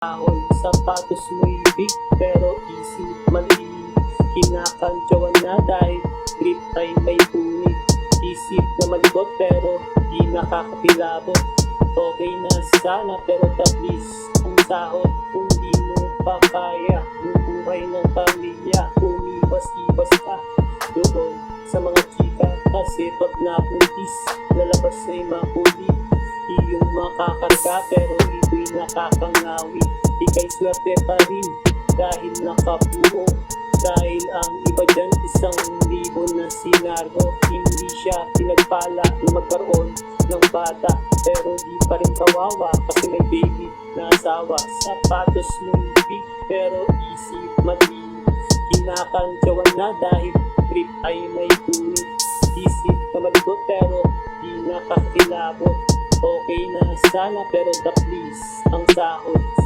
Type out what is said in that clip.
Ahon, sapatos mo'y big pero isip maliit. Kinakantyawan na dahil grip ay may punit. Isip na malibot pero di nakakapilabot. Okay na sana pero tablis ang sahod. Kung di mo pa kaya ang buhay ng pamilya, umiwas-iwas ka doon sa mga chika. Kasi pag napuntis, lalabas ay makulit. Iyong makakarga pero ito'y nakakangawi. Ika'y swerte pa rin dahil nakapuo. Dahil ang iba dyan 1,000 na sinargo. Hindi siya pinagpala na magkaroon ng bata, pero di pa rin kawawa kasi may baby na asawa. Sapatos mong big pero isip mali. Kinakantyawan na dahil grip ay may punit. Isip na maligot pero di nakakilabot. Okay na sana pero taplis ang sahod.